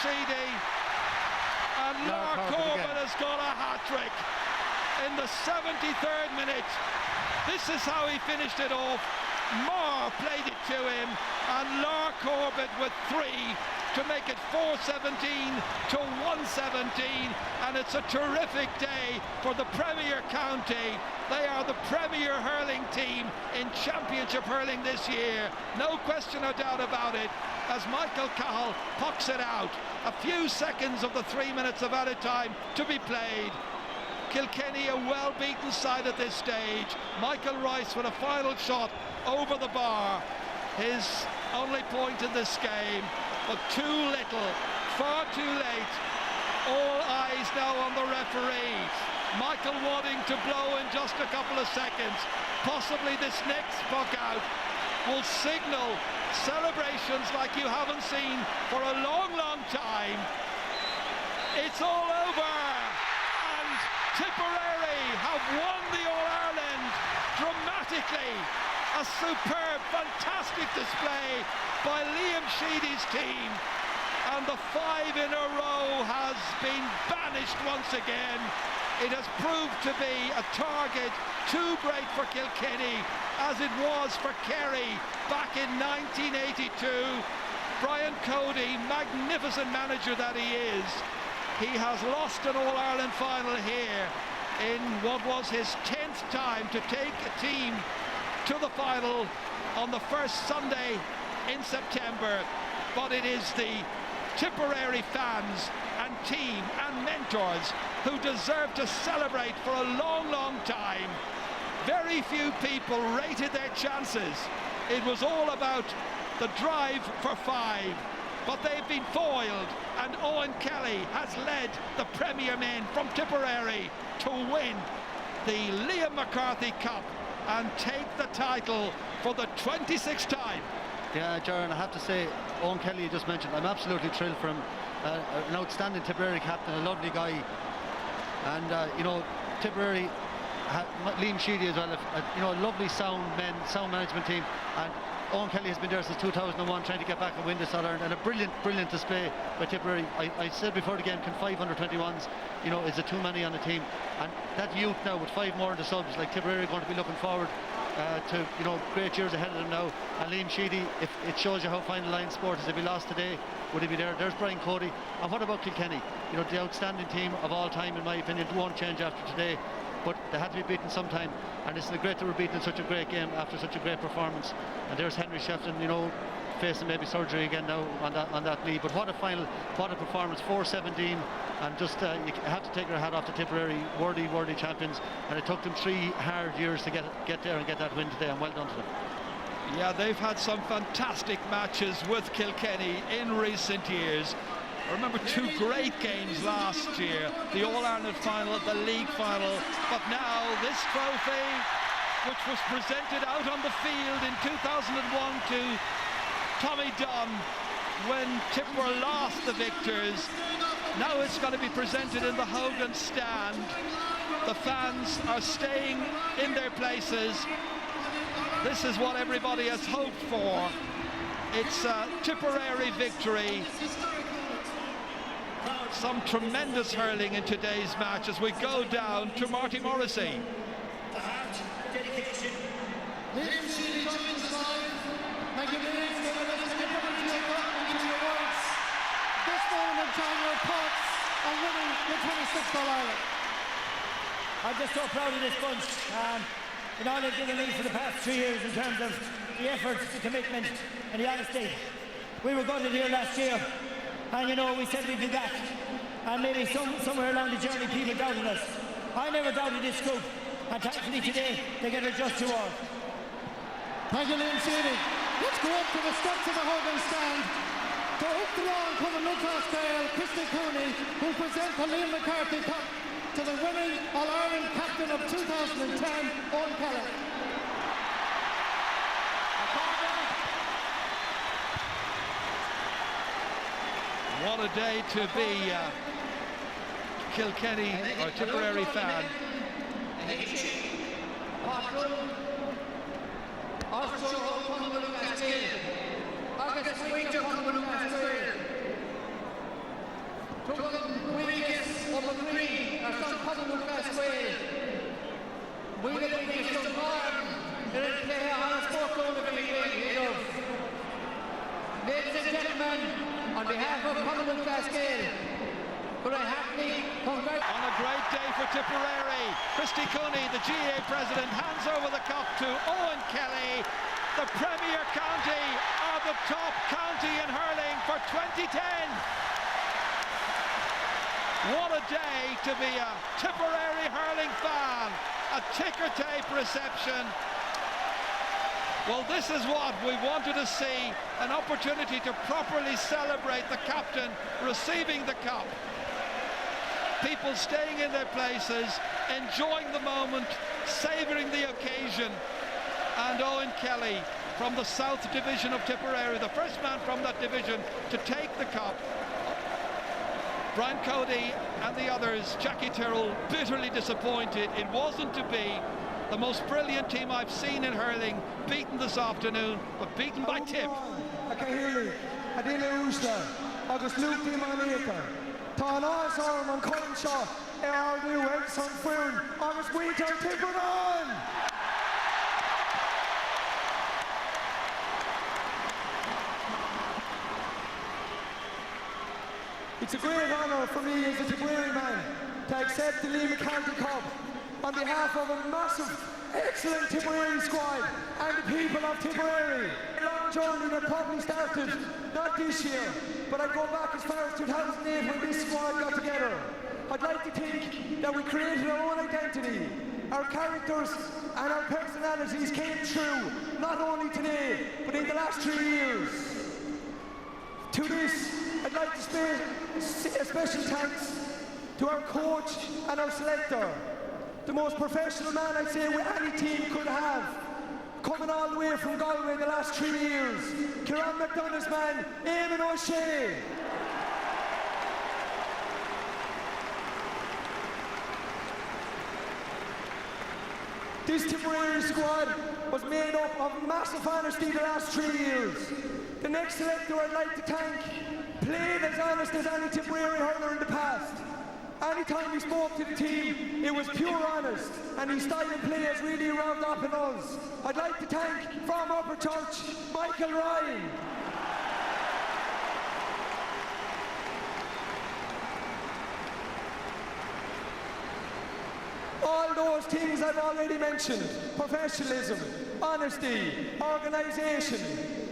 Sheedy, and Lark Corbett has got a hat-trick in the 73rd minute. This is how he finished it off. Marr played it to him, and Lark Corbett with 3 to make it 4-17 to 1-17, and it's a terrific day for the Premier County. They are the premier hurling team in Championship hurling this year, no question or doubt about it, as Michael Cahill pucks it out. A few seconds of the 3 minutes of added time to be played. Kilkenny a well-beaten side at this stage. Michael Rice with a final shot over the bar. His only point in this game, but too little, far too late. All eyes now on the referee. Michael wanting to blow in just a couple of seconds. Possibly this next puck out will signal celebrations like you haven't seen for a long, long time. It's all over, and Tipperary have won the All-Ireland dramatically. A superb, fantastic display by Liam Sheedy's team, and the 5 in a row has been banished once again. It has proved to be a target too great for Kilkenny, as it was for Kerry back in 1982. Brian Cody, magnificent manager that he is, he has lost an All-Ireland final here in what was his 10th time to take a team to the final on the first Sunday in September. But it is the Tipperary fans and team and mentors who deserve to celebrate for a long, long time. Very few people rated their chances. It was all about the drive for 5, but they've been foiled, and Owen Kelly has led the Premier men from Tipperary to win the Liam McCarthy Cup and take the title for the 26th time. Yeah, Jaron, I have to say, Owen Kelly you just mentioned, I'm absolutely thrilled for him. An outstanding Tipperary captain, a lovely guy, and you know, Tipperary, Liam Sheedy as well, you know, a lovely sound management team, and Owen Kelly has been there since 2001 trying to get back and win this All-Ireland, and a brilliant display by Tipperary. I said before the game, can 5 under-21s, you know, is it too many on the team? And that youth now with 5 more in the subs, like Tipperary are going to be looking forward to, you know, great years ahead of them now. And Liam Sheedy, if it shows you how fine the line sport is, if he lost today, would he be there? There's Brian Cody. And what about Kilkenny? You know, the outstanding team of all time, in my opinion. It won't change after today, but they had to be beaten sometime, and it's great they were beaten in such a great game after such a great performance. And there's Henry Shefton, you know, facing maybe surgery again now on that knee. But what a final, what a performance, 4-17, and just you have to take your hat off to Tipperary, worthy champions. And it took them 3 hard years to get there and get that win today, and well done to them. Yeah, they've had some fantastic matches with Kilkenny in recent years. I remember 2 great games last year, the All-Ireland final, the league final, but now this trophy, which was presented out on the field in 2001 to Tommy Dunn when Tipper lost the victors. Now it's going to be presented in the Hogan stand. The fans are staying in their places. This is what everybody has hoped for. It's a Tipperary victory. Some tremendous hurling in today's match as we go down to Marty Morrissey. This moment in time, your thoughts on winning the 26th All-Ireland. I'm just so proud of this bunch. You know, they've given me for the past 3 years in terms of the effort, the commitment and the honesty. We were gutted here last year, and you know, we said we'd be back. And maybe somewhere along the journey people doubted us. I never doubted this group, and thankfully today they get a just reward. Thank you, Liam Sheedy. Let's go up to the steps of the Hogan stand to up the lawn coming Lucas Gale, Christy Cooney, who present the Liam McCarthy Cup to the winning All-Ireland captain of 2010, Owen Kelly. What a day to be Kilkenny or Tipperary fan. Tugan Wiggins of the green, our son coming with best way. Wiggins from Martin, in play on a sport going to be ladies and gentlemen, on behalf of Commonwealth Cascade, could I happily congratulate. On a great day for Tipperary, Christy Cooney, the GA president, hands over the cup to Owen Kelly. The Premier County are the top county in hurling for 2010. What a day to be a Tipperary hurling fan. A ticker tape reception. Well, this is what we wanted to see, an opportunity to properly celebrate the captain receiving the cup. People staying in their places, enjoying the moment, savouring the occasion. And Owen Kelly from the South Division of Tipperary, the first man from that division to take the cup. Brian Cody and the others, Jackie Tyrrell, bitterly disappointed. It wasn't to be. The most brilliant team I've seen in hurling, beaten this afternoon, but beaten by Tip. Hurling, Adina Usta, August Luke Dimaneka, Ton Osarm on Collinshaw, Erdu Edson Fern, August Winter Tipperary. It's a great honour for me as a Tipperary man to accept the Lee McCarthy Cup on behalf of a massive, excellent Tipperary squad and the people of Tipperary. A long journey that probably started not this year, but I go back as far as 2008 when this squad got together. I'd like to think that we created our own identity. Our characters and our personalities came true, not only today, but in the last 3 years. To this, I'd like to say a special thanks to our coach and our selector. The most professional man I'd say any team could have. Coming all the way from Galway the last 3 years. Kieran McDonough's man, Eamon O'Shea. This Tipperary squad was made up of massive honesty the last 3 years. The next selector I'd like to thank played as honest as any Tipperary hurler in the past. Anytime he spoke to the team, it was pure honest, and his style of play has really rubbed off on us. I'd like to thank, from Upper Church, Michael Ryan. All those things I've already mentioned: professionalism, honesty, organisation.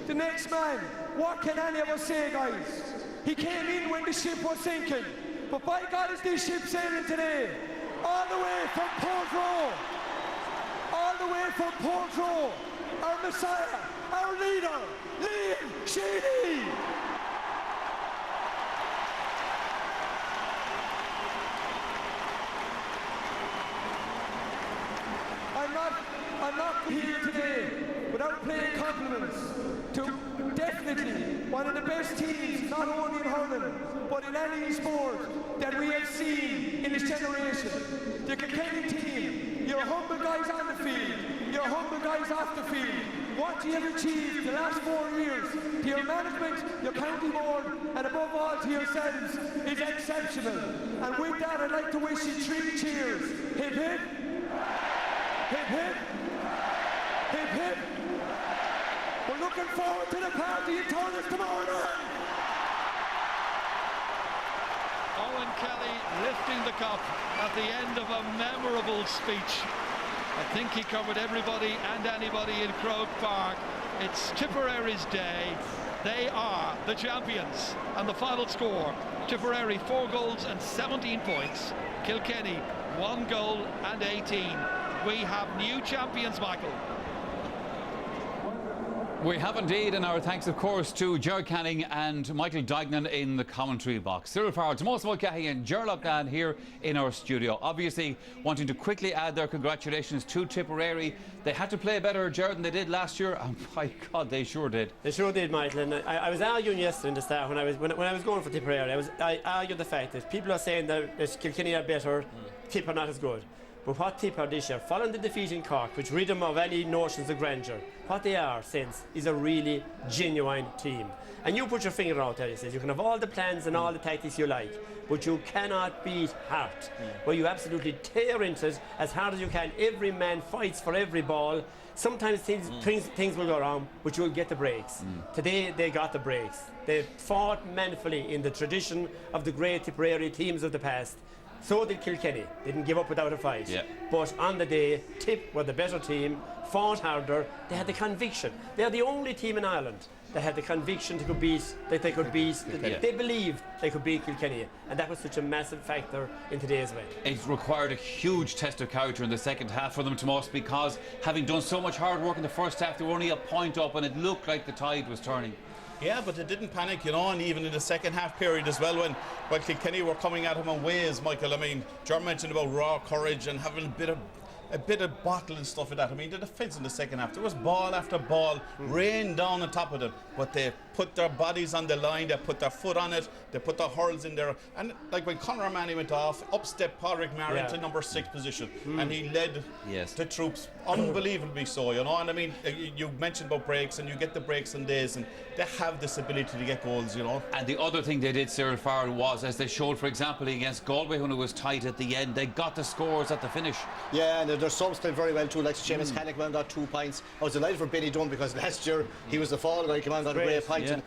The next man, what can any of us say, guys? He came in when the ship was sinking. But by God, is this ship sailing today? All the way from Portroe. All the way from Portroe. Our Messiah, our leader, Liam Sheedy. I'm not here today without paying compliments to definitely one of the best teams, not only in hurling, but in any sport that we have seen in this generation. The Kilkenny team, your humble guys on the field, your humble guys off the field. What you have achieved the last 4 years to your management, your county board, and above all to yourselves is exceptional. And with that, I'd like to wish you 3 cheers. Hip hip. Hip hip. Hip hip. We're looking forward to the party in Turner's tomorrow night. Owen Kelly lifting the cup at the end of a memorable speech. I think he covered everybody and anybody in Croke Park. It's Tipperary's day. They are the champions. And the final score: Tipperary 4 goals and 17 points. Kilkenny 1 goal and 18. We have new champions, Michael. We have indeed, and our thanks, of course, to Ger Canning and Michael Dignan in the commentary box. Cyril Farrell, Tomas Mulcahy and Ger Loughnane here in our studio. Obviously, wanting to quickly add their congratulations to Tipperary. They had to play better, Ger, than they did last year. And my God, they sure did. They sure did, Michael. And I was arguing yesterday in the start when I was going for Tipperary. I argued the fact that people are saying that Kilkenny are better, Tip are not as good. But what Tip are this year, following the defeat in Cork, which rid them of any notions of grandeur, what they are since is a really genuine team. And you put your finger out there, you say, you can have all the plans and all the tactics you like, but you cannot beat heart, where you absolutely tear into it as hard as you can. Every man fights for every ball. Sometimes things will go wrong, but you'll get the breaks. Today they got the breaks. They fought manfully in the tradition of the great Tipperary teams of the past. So did Kilkenny. They didn't give up without a fight. Yeah. But on the day, Tip were the better team, fought harder. They had the conviction. They're the only team in Ireland that had the conviction they could beat. They believed they could beat Kilkenny, and that was such a massive factor in today's event. It required a huge test of character in the second half for them, Tomas, because having done so much hard work in the first half, they were only a point up, and it looked like the tide was turning. Yeah, but they didn't panic, you know, and even in the second half period as well, when Kilkenny were coming at him in ways, Michael. I mean, John mentioned about raw courage and having a bit of bottle and stuff like that. I mean, the defence in the second half, there was ball after ball rained down on top of them, but they put their bodies on the line, they put their foot on it, they put their hurls in there, and like when Conor O'Mahony went off, up stepped Padraig Maher into number 6 position, and he led the troops unbelievably so, you know. And I mean, you mentioned about breaks, and you get the breaks in days, and they have this ability to get goals, you know. And the other thing they did, Cyril Farrell, was, as they showed, for example, against Galway when it was tight at the end, they got the scores at the finish. Yeah, and their subs played very well too, like Seamus Hannigan got 2 points. I was delighted for Benny Dunn, because last year he was the fall guy, came on, got a great point. And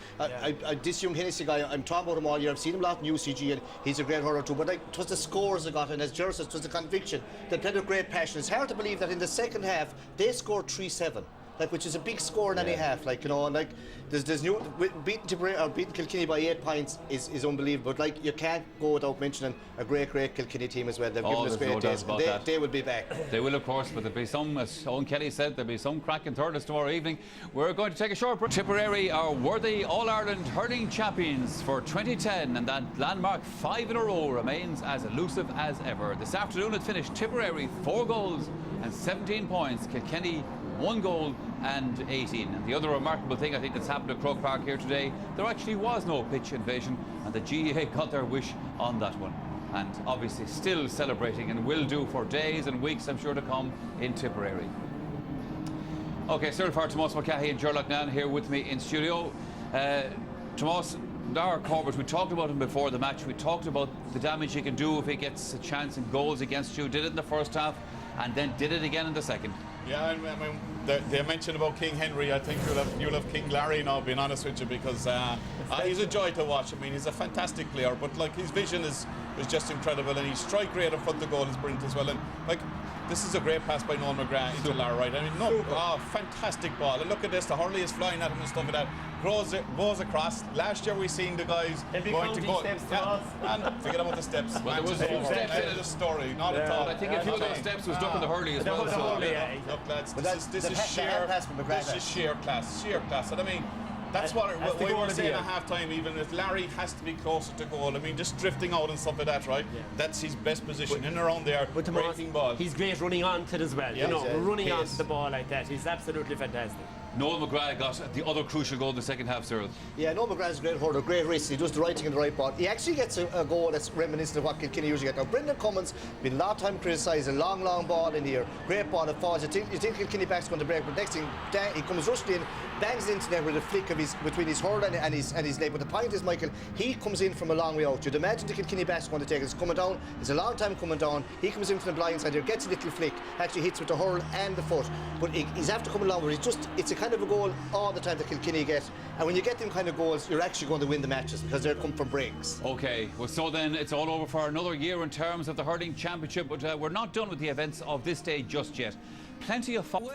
this young Hennessy guy, I'm talking about him all year. I've seen him a lot in UCG, and he's a great hurler too. But like, it was the scores they got, and as Ger says, it was the conviction. They played with great passion. It's hard to believe that in the second half they scored 3-7. Like, which is a big score in any half, like, you know, and like there's new beating Tipperary or beating Kilkenny by 8 points is unbelievable. But like, you can't go without mentioning a great Kilkenny team as well. They've given us great days. They will be back. They will, of course, but there'll be some, as Owen Kelly said, there'll be some cracking thirds tomorrow evening. We're going to take a short break. Tipperary are worthy All-Ireland hurling champions for 2010, and that landmark 5 in a row remains as elusive as ever. This afternoon it finished Tipperary 4 goals and 17 points. Kilkenny 1 goal and 18. And the other remarkable thing I think that's happened at Croke Park here today, there actually was no pitch invasion, and the GAA got their wish on that one. And obviously still celebrating, and will do for days and weeks, I'm sure, to come in Tipperary. Okay, Cyril Farrell, Tomas Mulcahy and Ger Loughnane here with me in studio. Tomas, Dara Corbett, we talked about him before the match. We talked about the damage he can do if he gets a chance in goals against you. Did it in the first half, and then did it again in the second. Yeah, I mean, they mentioned about King Henry. I think you'll have King Larry now, being honest with you, because he's a joy to watch. I mean, he's a fantastic player, but like, his vision is just incredible, and his strike rate in front of the goal is brilliant as well. And like, this is a great pass by Noel McGrath into Larry, right? I mean, fantastic ball. And look at this, the hurley is flying at him and stuff like that. Goes across. Last year we seen the guys going to go. And forget about the steps. Well, there was no steps in the story, not at all. I think a few of those steps was ducking the hurley as well. So, look, lads, this is sheer class. And I mean, that's what we were saying at half time. Even if Larry has to be closer to goal, I mean, just drifting out and stuff like that, right? That's his best position, in and around there, breaking ball. He's great running onto it as well, you know, running onto the ball like that. He's absolutely fantastic. Noel McGrath got the other crucial goal in the second half, Cyril. Yeah, Noel McGrath is a great hurler, great race. He does the right thing in the right ball. He actually gets a goal that's reminiscent of what Kilkenny usually get. Now, Brendan Cummins been a lot of time criticised, a long ball in here. Great ball that falls. You think Kilkenny back's going to break, but next thing, he comes rushing in, bangs into there with a flick of between his hurl and his leg. But the point is, Michael, he comes in from a long way out. You'd imagine the Kilkenny back's going to take it. It's coming down. It's a long time coming down. He comes in from the blind side here, gets a little flick, actually hits with the hurl and the foot. But he's after coming along, but it's a kind of a goal all the time that Kilkenny get, and when you get them kind of goals, you're actually going to win the matches because they're come from breaks. Okay, well, so then it's all over for another year in terms of the hurling championship, but we're not done with the events of this day just yet. Plenty of fun.